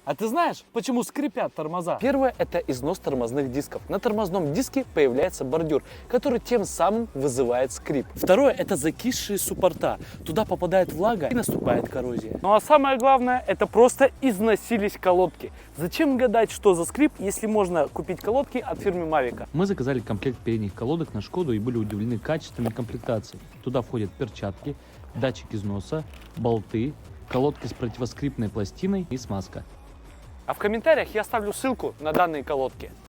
А ты знаешь, почему скрипят тормоза? Первое – это износ тормозных дисков. На тормозном диске появляется бордюр, который тем самым вызывает скрип. Второе – это закисшие суппорта. Туда попадает влага и наступает коррозия. Ну а самое главное – это просто износились колодки. Зачем гадать, что за скрип, если можно купить колодки от фирмы Mavica? Мы заказали комплект передних колодок на Шкоду и были удивлены качеством и комплектацией. Туда входят перчатки, датчик износа, болты, колодки с противоскрипной пластиной и смазка. А в комментариях я оставлю ссылку на данные колодки.